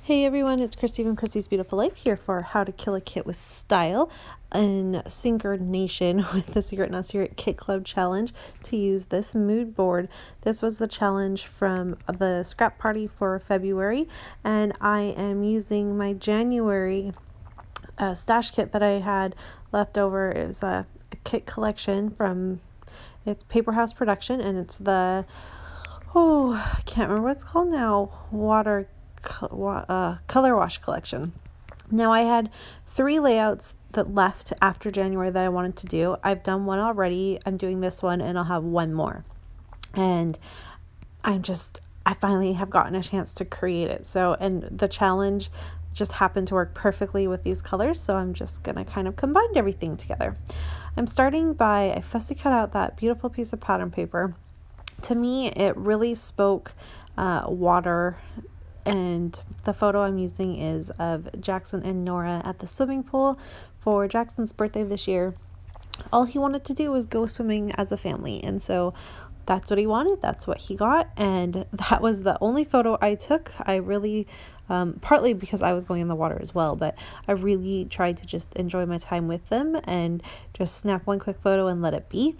Hey everyone, it's Christy from Christy's Beautiful Life here for How to Kill a Kit with Style in synchronization with the Secret Not Secret Kit Club Challenge to use this mood board. This was the challenge from the scrap party for February, and I am using my January stash kit that I had left over. It was a kit collection from it's Paper House Production, and it's the I can't remember what it's called now, color wash collection. Now I had 3 layouts that left after January that I wanted to do. I've done one already. I'm doing this one and I'll have one more. And I finally have gotten a chance to create it. So, and the challenge just happened to work perfectly with these colors. So I'm just going to kind of combine everything together. I'm starting by, I fussy cut out that beautiful piece of pattern paper. To me, it really spoke water. And the photo I'm using is of Jackson and Nora at the swimming pool for Jackson's birthday this year. All he wanted to do was go swimming as a family, and so that's what he wanted. That's what he got, and that was the only photo I took. I really, partly because I was going in the water as well, but I really tried to just enjoy my time with them and just snap one quick photo and let it be.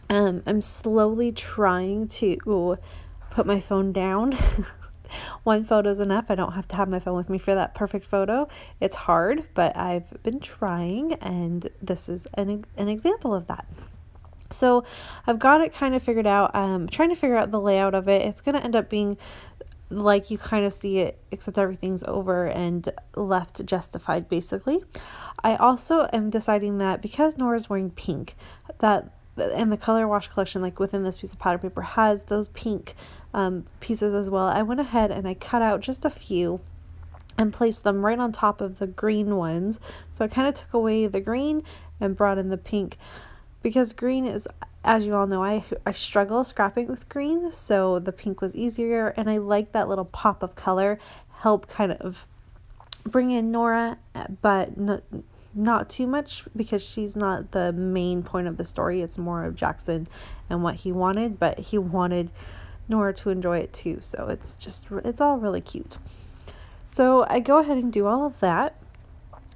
I'm slowly trying to put my phone down. One photo is enough. I don't have to have my phone with me for that perfect photo. It's hard, but I've been trying, and this is an example of that. So I've got it kind of figured out. I'm trying to figure out the layout of it. It's going to end up being like you kind of see it, except everything's over and left justified, basically. I also am deciding that because Nora's wearing pink, and the color wash collection, like within this piece of pattern paper, has those pink pieces as well. I went ahead and I cut out just a few and placed them right on top of the green ones. So I kind of took away the green and brought in the pink, because green is, as you all know, I struggle scrapping with green, so the pink was easier, and I like that little pop of color, help kind of bring in Nora, but not too much, because she's not the main point of the story. It's more of Jackson and what he wanted, but he wanted Nora to enjoy it too, so it's all really cute. So I go ahead and do all of that,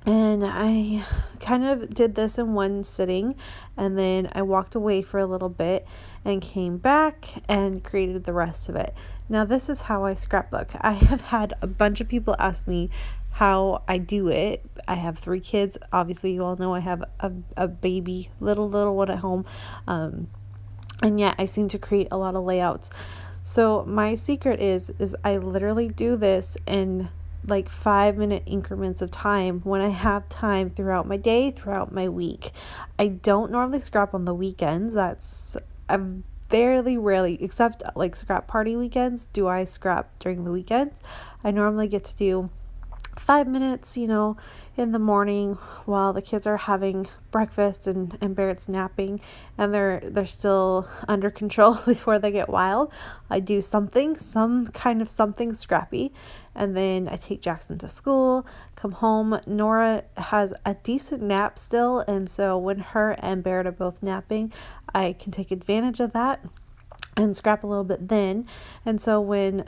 and I kind of did this in one sitting, and then I walked away for a little bit and came back and created the rest of it. Now this is how I scrapbook. I have had a bunch of people ask me how I do it. I have 3 kids. Obviously, you all know I have a baby, little one at home. And yet I seem to create a lot of layouts. So my secret is I literally do this in like 5-minute increments of time when I have time throughout my day, throughout my week. I don't normally scrap on the weekends. I'm fairly rarely, except like scrap party weekends, do I scrap during the weekends. I normally get to do 5 minutes, in the morning while the kids are having breakfast and Barrett's napping and they're still under control before they get wild. I do some kind of something scrappy, and then I take Jackson to school, come home. Nora has a decent nap still, and so when her and Barrett are both napping, I can take advantage of that and scrap a little bit then. And so when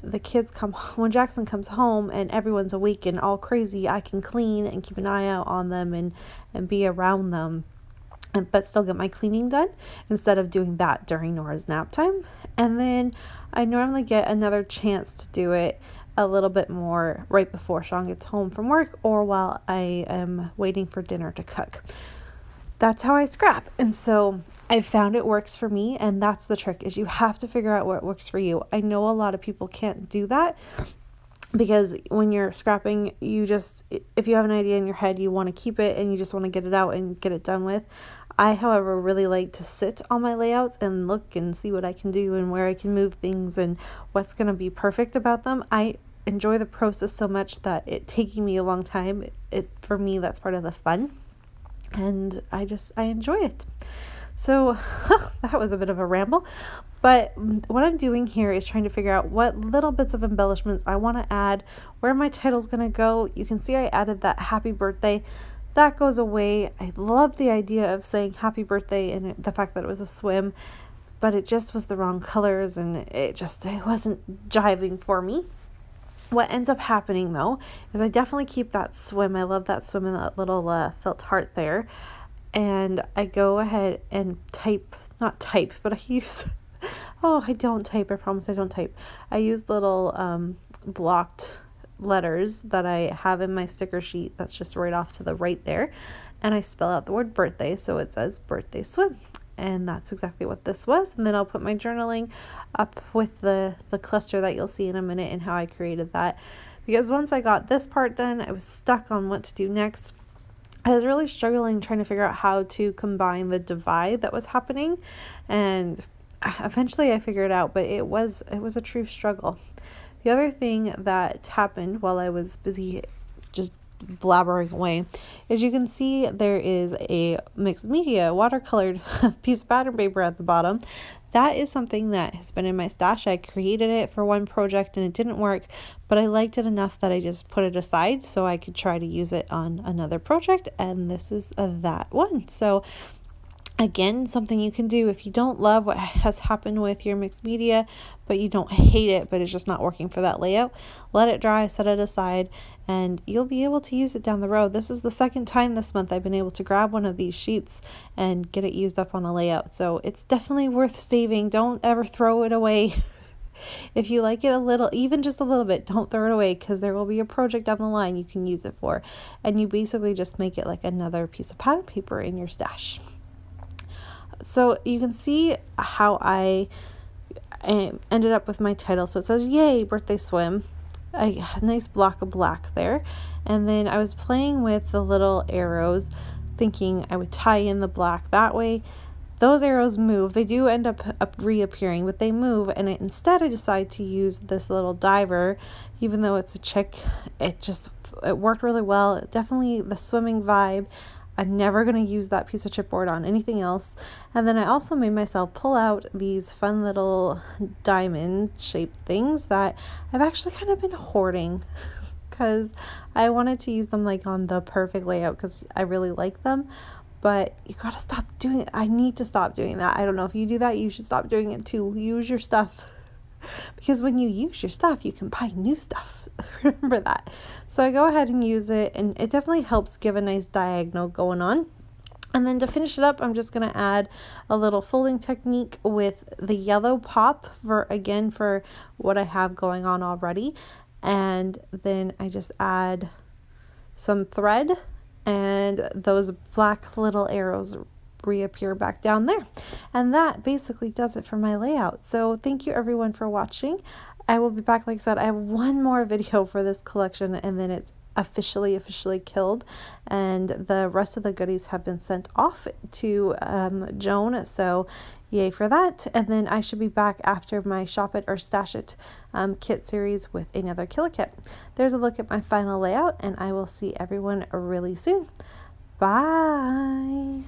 Jackson comes home and everyone's awake and all crazy, I can clean and keep an eye out on them and be around them, but still get my cleaning done instead of doing that during Nora's nap time. And then I normally get another chance to do it a little bit more right before Sean gets home from work or while I am waiting for dinner to cook. That's how I scrap. And so I found it works for me, and that's the trick, is you have to figure out what works for you. I know a lot of people can't do that, because when you're scrapping, if you have an idea in your head, you want to keep it and you just want to get it out and get it done with. I, however, really like to sit on my layouts and look and see what I can do and where I can move things and what's going to be perfect about them. I enjoy the process so much that it taking me a long time, for me, that's part of the fun. And I enjoy it. So that was a bit of a ramble, but what I'm doing here is trying to figure out what little bits of embellishments I want to add, where my title's going to go. You can see I added that happy birthday. That goes away. I love the idea of saying happy birthday and the fact that it was a swim, but it just was the wrong colors and it wasn't jiving for me. What ends up happening though is I definitely keep that swim. I love that swim and that little felt heart there. And I go ahead and not type, but I use, oh, I don't type. I promise I don't type. I use little blocked letters that I have in my sticker sheet that's just right off to the right there. And I spell out the word birthday. So it says birthday swim. And that's exactly what this was. And then I'll put my journaling up with the cluster that you'll see in a minute and how I created that. Because once I got this part done, I was stuck on what to do next. I was really struggling trying to figure out how to combine the divide that was happening. And eventually I figured it out, but it was a true struggle. The other thing that happened while I was busy just blabbering away is you can see there is a mixed media watercolored piece of pattern paper at the bottom. That is something that has been in my stash. I created it for one project and it didn't work, but I liked it enough that I just put it aside so I could try to use it on another project, and this is that one. So again, something you can do if you don't love what has happened with your mixed media, but you don't hate it, but it's just not working for that layout, let it dry, set it aside, and you'll be able to use it down the road. This is the second time this month I've been able to grab one of these sheets and get it used up on a layout. So it's definitely worth saving. Don't ever throw it away. If you like it a little, even just a little bit, don't throw it away, because there will be a project down the line you can use it for. And you basically just make it like another piece of pattern paper in your stash. So you can see how I ended up with my title. So it says, yay, birthday swim. A nice block of black there. And then I was playing with the little arrows, thinking I would tie in the black that way. Those arrows move. They do end up reappearing, but they move. And instead I decide to use this little diver, even though it's a chick. It worked really well. Definitely the swimming vibe. I'm never going to use that piece of chipboard on anything else. And then I also made myself pull out these fun little diamond shaped things that I've actually kind of been hoarding because I wanted to use them like on the perfect layout because I really like them. But you got to stop doing it. I need to stop doing that. I don't know if you do that, you should stop doing it too. Use your stuff. Because when you use your stuff, you can buy new stuff. Remember that. So I go ahead and use it, and it definitely helps give a nice diagonal going on. And then to finish it up, I'm just going to add a little folding technique with the yellow pop for what I have going on already. And then I just add some thread, and those black little arrows reappear back down there. And that basically does it for my layout. So thank you everyone for watching. I will be back. Like I said, I have one more video for this collection, and then it's officially killed, and the rest of the goodies have been sent off to Joan, so yay for that. And then I should be back after my Shop It or Stash It kit series with another Kill It kit. There's a look at my final layout, and I will see everyone really soon. Bye.